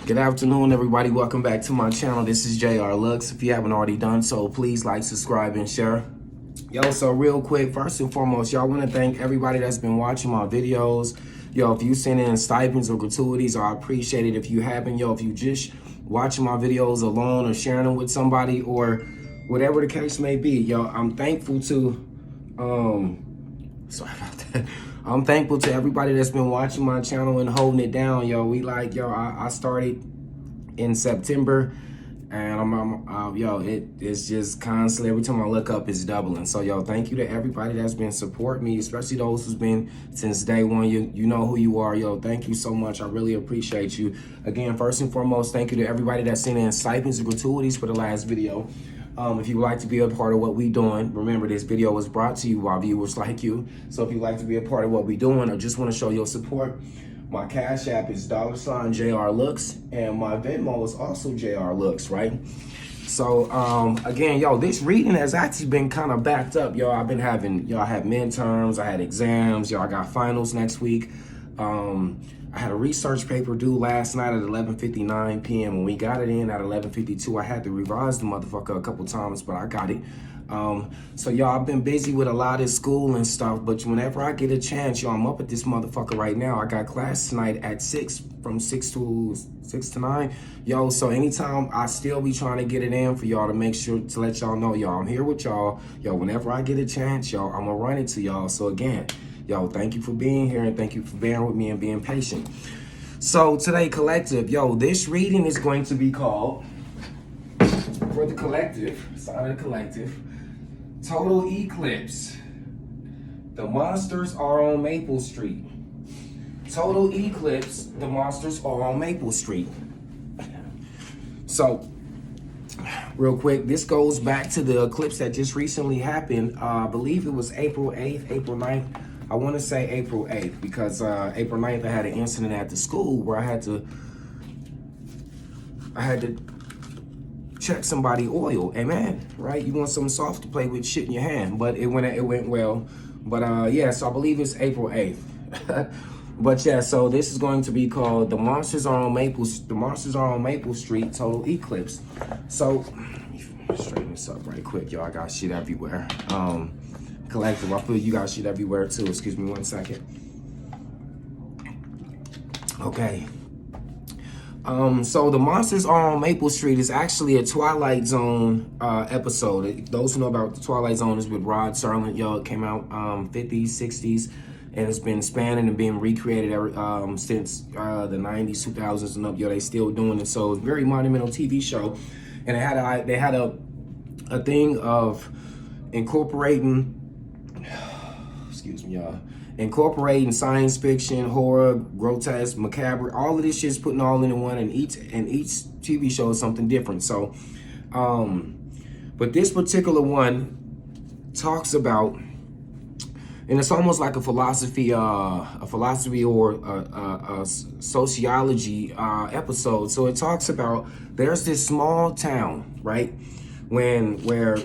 Good afternoon, everybody. Welcome back to my channel. This is Jrlooks. If you haven't already done so, please like, subscribe, and share. Yo, so real quick, first and foremost, y'all want to thank everybody that's been watching my videos. Yo, if you send in stipends or gratuities, I appreciate it. If you haven't, yo, if you just watching my videos alone or sharing them with somebody or whatever the case may be, yo, I'm thankful to, sorry about that. I'm thankful to everybody that's been watching my channel and holding it down, yo. I started in September, and it's just constantly, every time I look up, it's doubling. So, yo, thank you to everybody that's been supporting me, especially those who's been since day one. You know who you are, yo. Thank you so much. I really appreciate you. Again, first and foremost, thank you to everybody that's sent in stipends and gratuities for the last video. If you would like to be a part of what we doing, remember this video was brought to you by viewers like you. So if you'd like to be a part of what we doing or just want to show your support, my Cash App is $Jrlooks, and my Venmo is also Jrlooks, right? So again, yo, this reading has actually been kind of backed up, yo. I had midterms, I had exams, yo. I got finals next week. I had a research paper due last night at 11:59 p.m. When we got it in at 11:52, I had to revise the motherfucker a couple times, but I got it. So y'all, I've been busy with a lot of school and stuff, but whenever I get a chance, y'all, I'm up at this motherfucker right now. I got class tonight at 6, from 6 to 9. Yo, so anytime I still be trying to get it in for y'all to make sure to let y'all know, y'all, I'm here with y'all. Yo, whenever I get a chance, y'all, I'm gonna run it to y'all. So again, yo, thank you for being here and thank you for bearing with me and being patient. So today, collective, yo, this reading is going to be called, for the collective, sign of the collective, Total Eclipse. The monsters are on Maple Street. Total Eclipse, the monsters are on Maple Street. So, real quick, this goes back to the eclipse that just recently happened. I believe it was April 8th, April 9th. I want to say April 8th because April 9th I had an incident at the school where I had to check somebody oil. Amen. Right? You want something soft to play with, shit in your hand, but it went well. But yeah, so I believe it's April 8th. But yeah, so this is going to be called The Monsters Are on Maple Street, Total Eclipse. So let me straighten this up right quick, y'all. I got shit everywhere. Collective, I feel you got shit everywhere too. Excuse me one second. Okay. So The Monsters Are on Maple Street is actually a Twilight Zone episode. Those who know about the Twilight Zone is with Rod Serling. Yo, it came out 50s, 60s, and it's been spanning and being recreated since the 90s, 2000s and up. Yo, they still doing it. So it's a very monumental TV show, and they had a thing of incorporating. Excuse me, y'all. Incorporating science fiction, horror, grotesque, macabre, all of this shit's putting all into one, and each TV show is something different. So, but this particular one talks about, and it's almost like a philosophy or a sociology episode. So it talks about there's this small town, right, where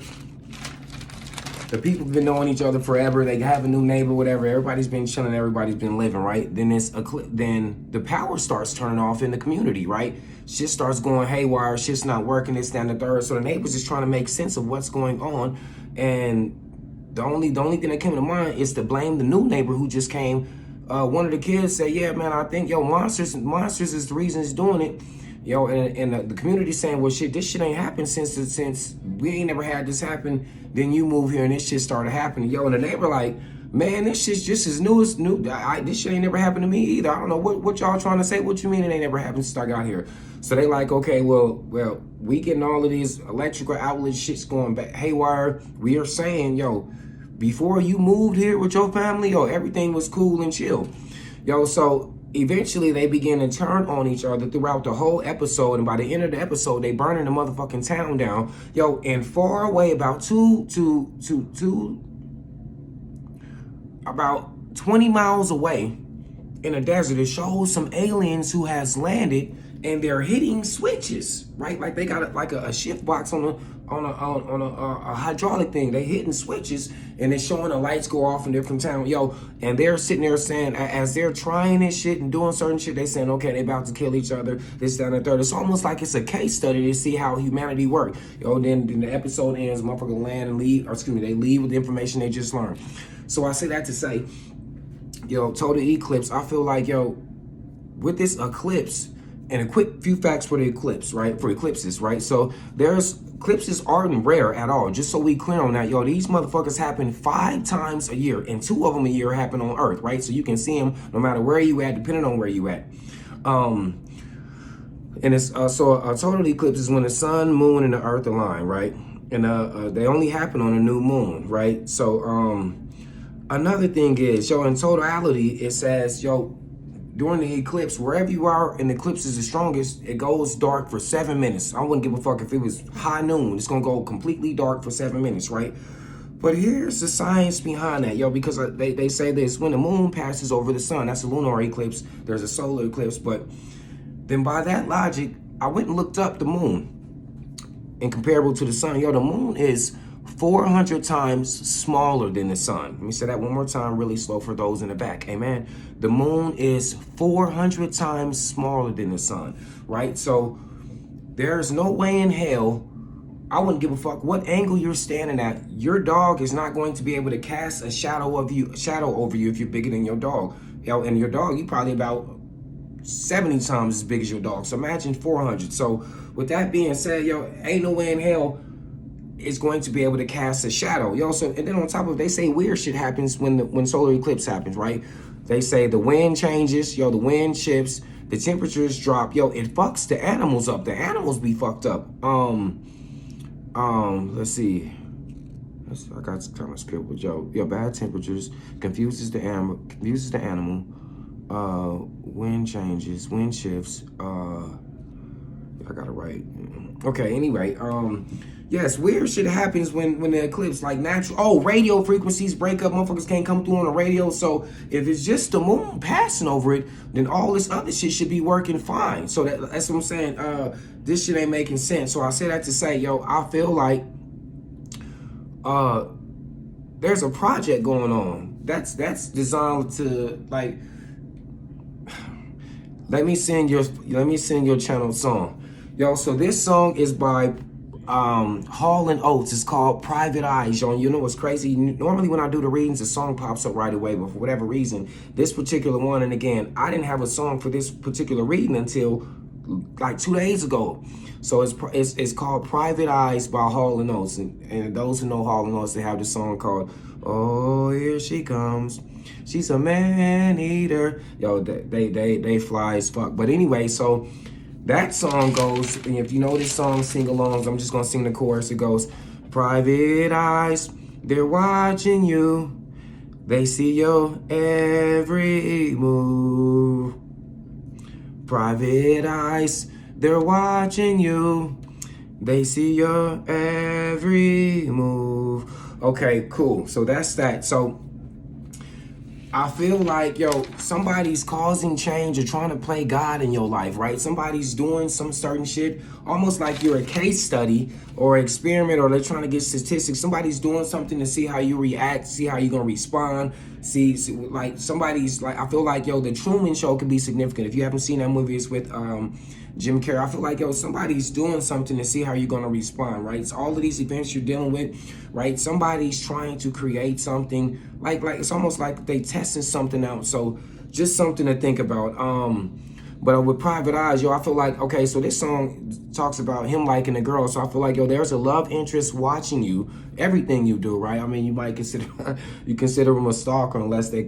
the people have been knowing each other forever. They have a new neighbor, whatever. Everybody's been chilling. Everybody's been living, right? Then the power starts turning off in the community, right? Shit starts going haywire. Shit's not working. This, that, and the third. So the neighbors is trying to make sense of what's going on. And the only thing that came to mind is to blame the new neighbor who just came. One of the kids said, "Yeah, man, I think monsters is the reason it's doing it." Yo, and the community saying, well, shit, this shit ain't happened since we ain't never had this happen. Then you move here and this shit started happening. Yo, and the neighbor like, man, this shit's just as new. This shit ain't never happened to me either. I don't know what y'all trying to say. What you mean it ain't never happened since I got here? So they like, okay, well, we getting all of these electrical outlet shits going back haywire. We are saying, yo, before you moved here with your family, yo, everything was cool and chill. Yo, so eventually they begin to turn on each other throughout the whole episode, and by the end of the episode, they burning the motherfucking town down. Yo, and far away, about about 20 miles away in a desert, it shows some aliens who has landed, and they're hitting switches, right? Like they got a shift box on a hydraulic thing. They hitting switches and they're showing the lights go off in different towns, yo. And they're sitting there saying, as they're trying this shit and doing certain shit, they saying, okay, they about to kill each other. This, that, and the third. It's almost like it's a case study to see how humanity works, yo. Then the episode ends, motherfucker land and leave, or excuse me, they leave with the information they just learned. So I say that to say, yo, total eclipse. I feel like, yo, with this eclipse. And a quick few facts for the eclipse, right? For eclipses, right? So eclipses aren't rare at all. Just so we clear on that, yo, these motherfuckers happen 5 times a year, and 2 of them a year happen on Earth, right? So you can see them no matter where you at, depending on where you at. And it's so a total eclipse is when the sun, moon, and the Earth align, right? And they only happen on a new moon, right? So another thing is, yo, in totality, it says, yo, during the eclipse, wherever you are, and the eclipse is the strongest, it goes dark for 7 minutes. I wouldn't give a fuck if it was high noon. It's gonna go completely dark for 7 minutes, right? But here's the science behind that, yo, because they say this, when the moon passes over the sun, that's a lunar eclipse, there's a solar eclipse, but then by that logic, I went and looked up the moon and comparable to the sun. Yo, the moon is 400 times smaller than the sun. Let me say that one more time really slow for those in the back. Amen. The moon is 400 times smaller than the sun, right? So there's no way in hell, I wouldn't give a fuck what angle you're standing at. Your dog is not going to be able to cast a shadow over you if you're bigger than your dog. Yo, and your dog, you probably about 70 times as big as your dog. So imagine 400. So with that being said, yo, ain't no way in hell is going to be able to cast a shadow, yo. So, and then on top of it, they say weird shit happens when solar eclipse happens, right? They say the wind changes, yo, the wind shifts, the temperatures drop, yo, it fucks the animals up. The animals be fucked up. Let's see. I got kind of scribbled, yo. Bad temperatures confuses the animal. Wind changes, wind shifts. I gotta write. Okay, anyway, yes, weird shit happens when the eclipse, like radio frequencies break up, motherfuckers can't come through on the radio. So if it's just the moon passing over it, then all this other shit should be working fine. So that's what I'm saying. This shit ain't making sense. So I say that to say, yo, I feel like there's a project going on that's designed to, like, let me send your channel song. Yo, so this song is by Hall & Oates. It's called Private Eyes, yo. And you know what's crazy? Normally when I do the readings, the song pops up right away, but for whatever reason, this particular one, and again, I didn't have a song for this particular reading until like 2 days ago. So it's called Private Eyes by Hall & Oates. And those who know Hall & Oates, they have this song called Oh, Here She Comes. She's a man eater. Yo, they fly as fuck. But anyway, so that song goes, and if you know this song, sing alongs. I'm just gonna sing the chorus. It goes, private eyes, they're watching you. They see your every move. Private eyes, they're watching you. They see your every move. Okay, cool. So that's that. So I feel like, yo, somebody's causing change or trying to play God in your life, right? Somebody's doing some certain shit, almost like you're a case study or experiment, or they're trying to get statistics. Somebody's doing something to see how you react, see how you're going to respond. See, like somebody's like, I feel like, yo, the Truman Show could be significant. If you haven't seen that movie, it's with Jim Carrey. I feel like, yo, somebody's doing something to see how you're going to respond, right? It's all of these events you're dealing with, right? Somebody's trying to create something, like it's almost like they testing something out. So just something to think about. But with Private Eyes, yo, I feel like, okay, so this song talks about him liking a girl. So I feel like, yo, there's a love interest watching you, everything you do, right? I mean, you might consider them a stalker unless they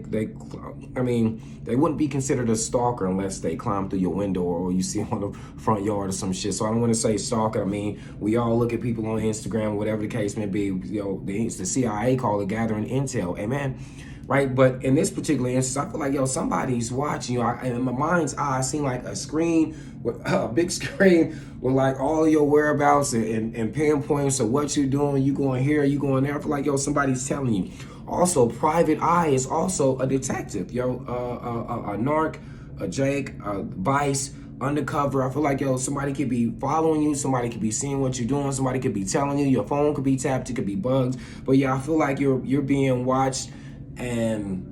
wouldn't be considered a stalker unless they climb through your window or you see them on the front yard or some shit. So I don't want to say stalker. I mean, we all look at people on Instagram, whatever the case may be. You know, the CIA call it gathering intel. Amen. Right, but in this particular instance, I feel like, yo, somebody's watching you. In my mind's eye, I seen like a screen, with a big screen with like all your whereabouts and pinpoints of what you're doing. You going here, you going there. I feel like, yo, somebody's telling you. Also, Private Eye is also a detective, yo, a narc, a Jake, a Vice, undercover. I feel like, yo, somebody could be following you, somebody could be seeing what you're doing, somebody could be telling you, your phone could be tapped, it could be bugged. But yeah, I feel like you're being watched, and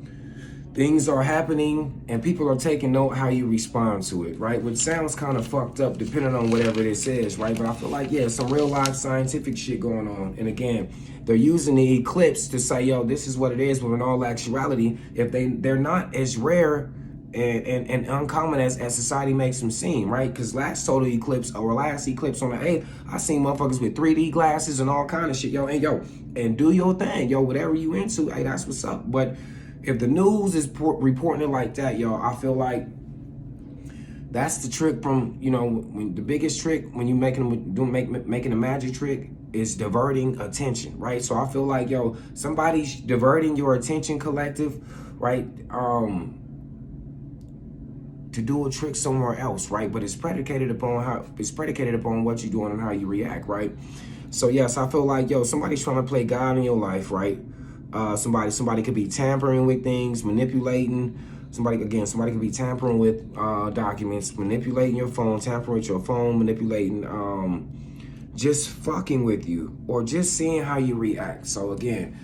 things are happening, and people are taking note how you respond to it, right? Which sounds kind of fucked up depending on whatever this is, right? But I feel like, yeah, some real life scientific shit going on. And again, they're using the eclipse to say, yo, this is what it is, but in all actuality, if they're not as rare and uncommon as society makes them seem, right? Because last total eclipse, or last eclipse on the 8th, I seen motherfuckers with 3D glasses and all kind of shit, yo, and do your thing, yo, whatever you into, hey, that's what's up. But if the news is reporting it like that, y'all, I feel like that's the trick from, you know, when the biggest trick when you making a magic trick is diverting attention, right? So I feel like, yo, somebody's diverting your attention, collective, right? To do a trick somewhere else, right? But it's predicated upon what you're doing and how you react, right? So yes, I feel like, yo, somebody's trying to play God in your life, right? Somebody could be tampering with things, manipulating. Somebody could be tampering with documents, manipulating your phone, tampering with your phone, manipulating, just fucking with you, or just seeing how you react. So again,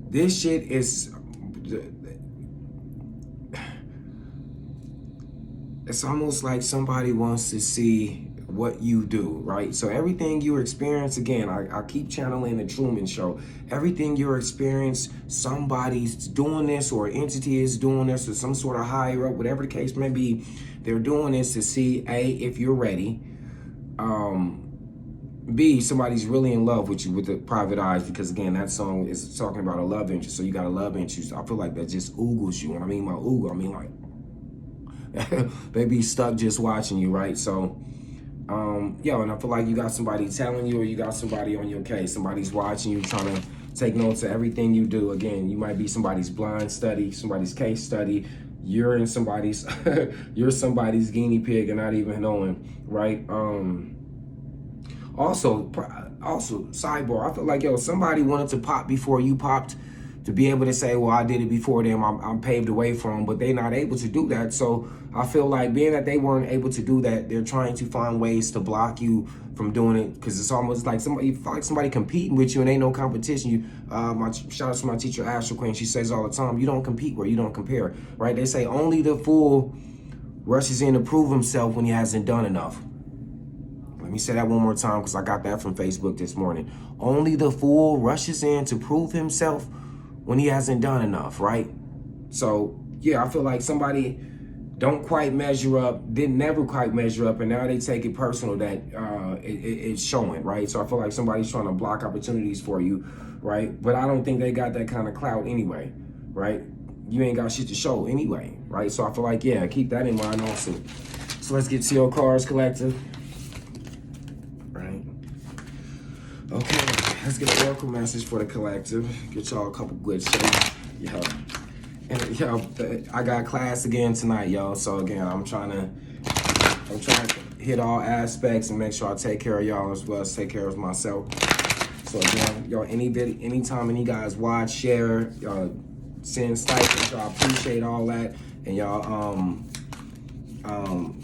this shit is, it's almost like somebody wants to see what you do, right? So everything you experience, again, I keep channeling the Truman Show. Everything you experience, somebody's doing this, or an entity is doing this, or some sort of higher up, whatever the case may be, they're doing this to see, A, if you're ready, B, somebody's really in love with you with the private eyes, because again, that song is talking about a love interest. So you got a love interest. I feel like that just oogles you. When I mean by oogle, I mean like they be stuck just watching you, right? So yo, and I feel like you got somebody telling you, or you got somebody on your case. Somebody's watching you, trying to take notes of everything you do. Again, you might be somebody's blind study, somebody's case study. You're in somebody's, you're somebody's guinea pig and not even knowing, right? Also, sidebar, I feel like, yo, somebody wanted to pop before you popped, to be able to say, well, I did it before them, I'm paved the way for them, but they're not able to do that. So I feel like, being that they weren't able to do that, they're trying to find ways to block you from doing it, because it's almost like somebody competing with you, and ain't no competition. You, shout out to my teacher, Astro Queen. She says all the time, you don't compete where you don't compare, right? They say only the fool rushes in to prove himself when he hasn't done enough. Let me say that one more time, because I got that from Facebook this morning. Only the fool rushes in to prove himself when he hasn't done enough, right? So yeah, I feel like somebody don't quite measure up, never quite measure up, and now they take it personal that it's showing, right? So I feel like somebody's trying to block opportunities for you, right? But I don't think they got that kind of clout anyway, right? You ain't got shit to show anyway, right? So I feel like, yeah, keep that in mind also. So let's get to your cards, collective. Right? Okay, let's get an oracle message for the collective. Get y'all a couple good shit. Yo. And yo, I got class again tonight, y'all. So again, I'm trying to hit all aspects and make sure I take care of y'all as well as take care of myself. So again, y'all, anytime any guys watch, share, send stipends, y'all, appreciate all that, and y'all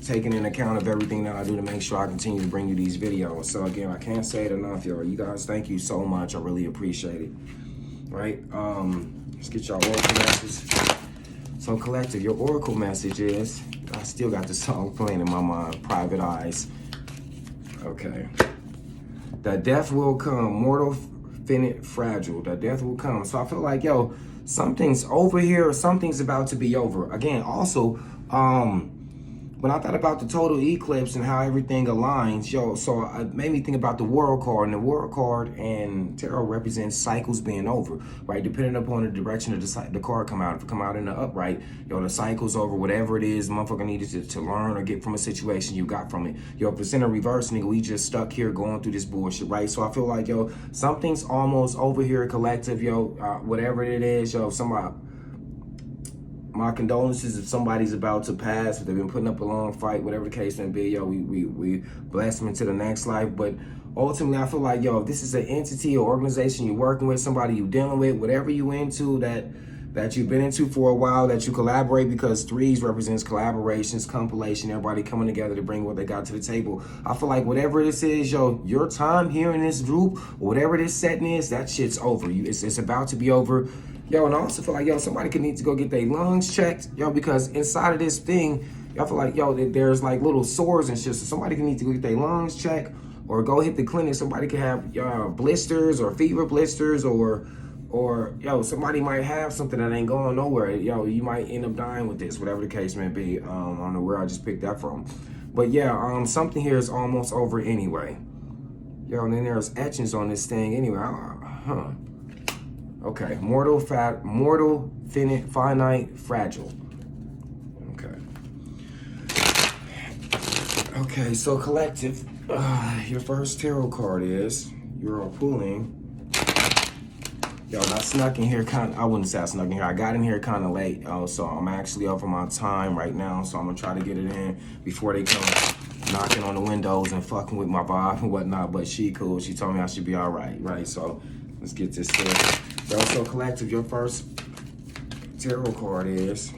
taking in account of everything that I do to make sure I continue to bring you these videos. So again, I can't say it enough, y'all. You guys, thank you so much. I really appreciate it. Right? Let's get y'all oracle message. So collective, your oracle message is, I still got the song playing in my mind, Private Eyes. Okay. That death will come, mortal, finite, fragile. That death will come. So I feel like, yo, something's over here, or something's about to be over. Again, also, when I thought about the total eclipse and how everything aligns, yo, so it made me think about the world card, and the world card and tarot represents cycles being over, right? Depending upon the direction of the card come out. If it come out in the upright, yo, the cycle's over, whatever it is, motherfucker needed to learn or get from a situation, you got from it. Yo, if it's in a reverse, nigga, we just stuck here going through this bullshit, right? So I feel like, yo, something's almost over here, collective, yo, whatever it is, yo, somebody, my condolences if somebody's about to pass, if they've been putting up a long fight, whatever the case may be, yo, we bless them into the next life. But ultimately, I feel like, yo, if this is an entity or organization you're working with, somebody you're dealing with, whatever you into that that you've been into for a while, that you collaborate, because threes represents collaborations, compilation, everybody coming together to bring what they got to the table. I feel like whatever this is, yo, your time here in this group, whatever this setting is, that shit's over. It's about to be over. Yo, and I also feel like, yo, somebody could need to go get their lungs checked, yo, because inside of this thing, I feel like, yo, there's like little sores and shit, so somebody could need to go get their lungs checked or go hit the clinic. Somebody could have blisters or fever blisters, or yo, somebody might have something that ain't going nowhere. Yo, you might end up dying with this, whatever the case may be. I don't know where I just picked that from. But yeah, something here is almost over anyway. Yo, and then there's etchings on this thing anyway. Okay, mortal, finite, fragile. Okay, so collective, your first tarot card is, you're all pulling. Yo, I snuck in here I wouldn't say I snuck in here. I got in here kind of late, so I'm actually over my time right now, so I'm gonna try to get it in before they come knocking on the windows and fucking with my vibe and whatnot, but she cool. She told me I should be all right? So let's get this here. Yo, so collective, your first tarot card is,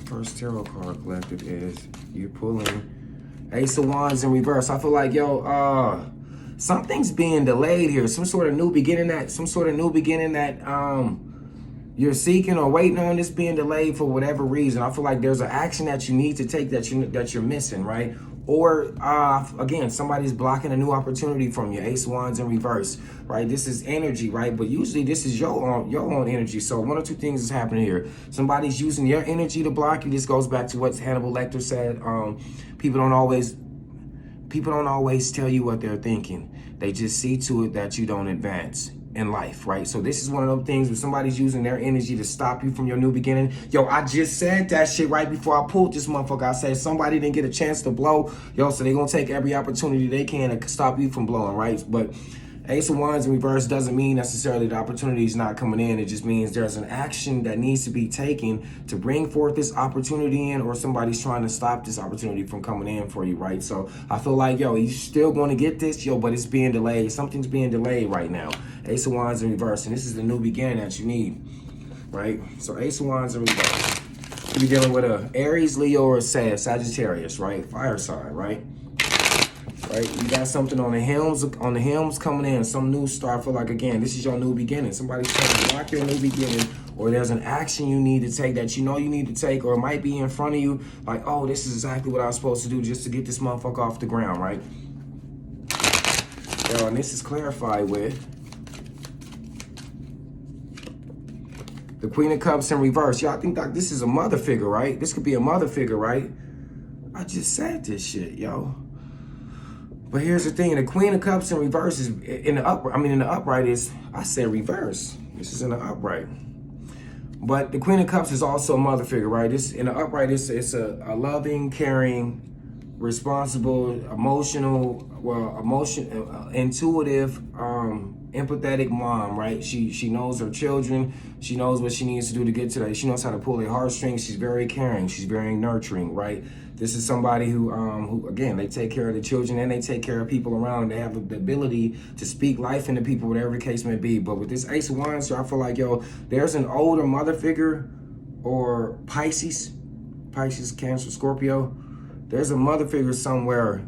first tarot card, collective, is you pulling Ace of Wands in reverse. I feel like, yo, something's being delayed here. Some sort of new beginning that you're seeking or waiting on, this being delayed for whatever reason. I feel like there's an action that you need to take that you're missing, right? Or again, somebody's blocking a new opportunity from you. Ace of Wands in reverse, right? This is energy, right? But usually this is your own energy. So one or two things is happening here. Somebody's using your energy to block you. This goes back to what Hannibal Lecter said. People don't always tell you what they're thinking. They just see to it that you don't advance in life, right? So this is one of those things where somebody's using their energy to stop you from your new beginning. Yo, I just said that shit right before I pulled this motherfucker. I said somebody didn't get a chance to blow. Yo, so they're gonna take every opportunity they can to stop you from blowing, right? But Ace of Wands in reverse doesn't mean necessarily the opportunity is not coming in. It just means there's an action that needs to be taken to bring forth this opportunity in, or somebody's trying to stop this opportunity from coming in for you, right? So I feel like, yo, you're still going to get this, yo, but it's being delayed. Something's being delayed right now. Ace of Wands in reverse, and this is the new beginning that you need, right? So Ace of Wands in reverse. You're dealing with a Aries, Leo, or a Sagittarius, right? Fire sign, right? Right, you got something on the helms coming in, some new start. I feel like, again, this is your new beginning. Somebody's trying to block your new beginning, or there's an action you need to take that you know you need to take, or it might be in front of you, like, oh, this is exactly what I was supposed to do just to get this motherfucker off the ground, right? Yo, and this is clarified with the Queen of Cups in reverse. Yo, I think that this is a mother figure, right? This could be a mother figure, right? I just said this shit, yo. But here's the thing: the Queen of Cups in reverse is in the upright. In the upright is, I said reverse. This is in the upright. But the Queen of Cups is also a mother figure, right? This in the upright. It's a loving, caring, responsible, intuitive, empathetic mom, right? She knows her children. She knows what she needs to do to get to that. She knows how to pull their heartstrings. She's very caring. She's very nurturing, right? This is somebody who again, they take care of the children and they take care of people around. They have the ability to speak life into people, whatever the case may be. But with this Ace of Wands, so I feel like, yo, there's an older mother figure, or Pisces, Cancer, Scorpio. There's a mother figure somewhere,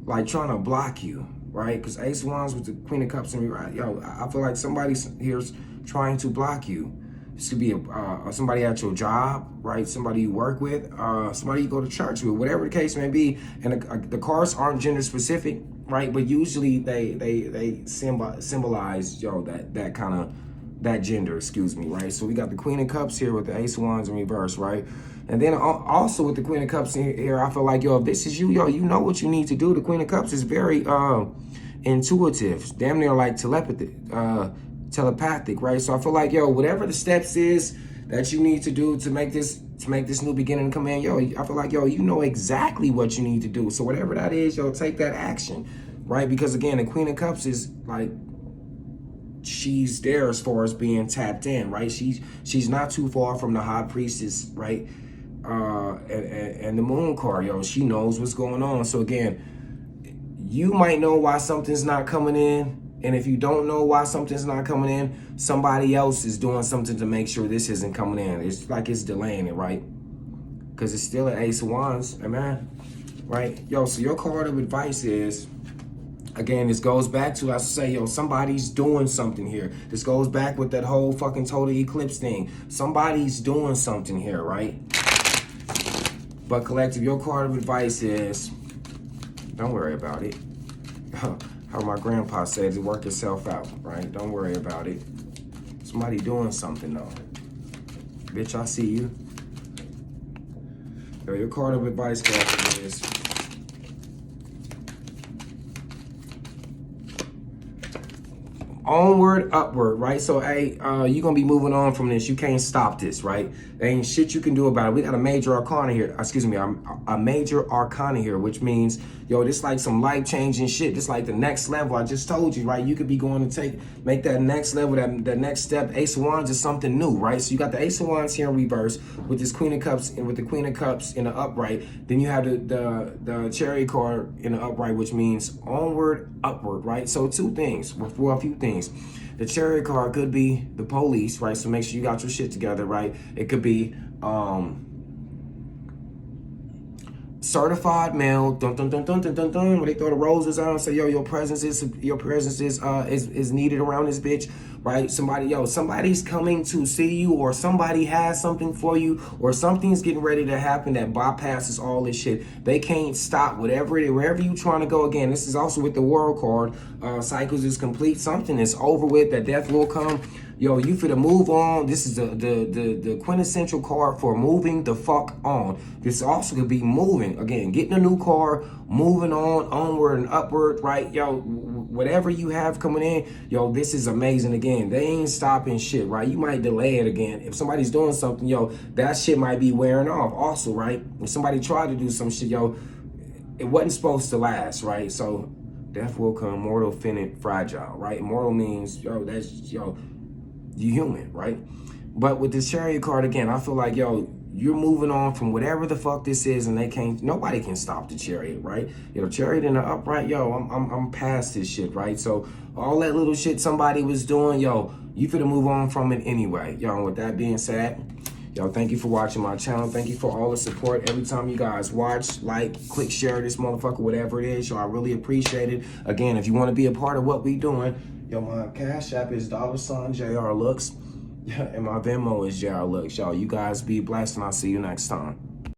like trying to block you, right? Because Ace of Wands with the Queen of Cups in me, right? Yo, I feel like somebody here's trying to block you. This could be somebody at your job, right? Somebody you work with, somebody you go to church with, whatever the case may be. And the cards aren't gender specific, right? But usually they symbolize, yo, that gender, excuse me, right? So we got the Queen of Cups here with the Ace of Wands in reverse, right? And then also with the Queen of Cups in here, I feel like, yo, if this is you, yo, you know what you need to do. The Queen of Cups is very intuitive, damn near like telepathic, right? So I feel like, yo, whatever the steps is that you need to do to make this new beginning come in, yo, I feel like, yo, you know exactly what you need to do. So whatever that is, yo, take that action, right? Because again, the Queen of Cups is like, she's there as far as being tapped in, right? She's not too far from the High Priestess, right? And the Moon card, yo, she knows what's going on. So again, you might know why something's not coming in. And if you don't know why something's not coming in, somebody else is doing something to make sure this isn't coming in. It's like it's delaying it, right? Because it's still an Ace of Wands, amen? Right? Yo, so your card of advice is, again, this goes back to, I say, yo, somebody's doing something here. This goes back with that whole fucking total eclipse thing. Somebody's doing something here, right? But collective, your card of advice is, don't worry about it. How my grandpa said, it work itself out, right? Don't worry about it. Somebody doing something though. Bitch, I see you. Yo, your card of advice, collective, is onward, upward, right? So, hey, you're gonna be moving on from this. You can't stop this, right? There ain't shit you can do about it. We got a major arcana here. Excuse me, a major arcana here, which means, yo, this like some life-changing shit. This like the next level. I just told you, right? You could be going to make that next level, that next step. Ace of Wands is something new, right? So you got the Ace of Wands here in reverse with this Queen of Cups and with the Queen of Cups in the upright. Then you have the Chariot card in the upright, which means onward, upward, right? So two things, well, a few things. The Chariot card could be the police, right? So make sure you got your shit together, right? It could be certified mail, dun dun dun dun dun dun dun. When they throw the roses out and say, yo, your presence is needed around this bitch, right? Somebody's coming to see you, or somebody has something for you, or something's getting ready to happen that bypasses all this shit. They can't stop wherever you trying to go. Again, this is also with the World card. Cycles is complete. Something is over with. That death will come. Yo, you finna move on. This is the quintessential card for moving the fuck on. This also could be moving. Again, getting a new car, moving on, onward and upward, right? Yo, whatever you have coming in, yo, this is amazing. Again, they ain't stopping shit, right? You might delay it again. If somebody's doing something, yo, that shit might be wearing off also, right? If somebody tried to do some shit, yo, it wasn't supposed to last, right? So death will come, mortal, finite, fragile, right? Mortal means, yo, that's, yo, you human, right? But with this Chariot card, again, I feel like, yo, you're moving on from whatever the fuck this is, and nobody can stop the Chariot, right? Yo, Chariot in the upright, yo, I'm past this shit, right? So all that little shit somebody was doing, yo, you finna move on from it anyway. Yo, and with that being said, yo, thank you for watching my channel. Thank you for all the support. Every time you guys watch, like, click, share this motherfucker, whatever it is, yo, I really appreciate it. Again, if you want to be a part of what we doing, yo, my Cash App is $Jrlooks, and my Venmo is Jrlooks. Y'all, you guys be blessed, and I'll see you next time.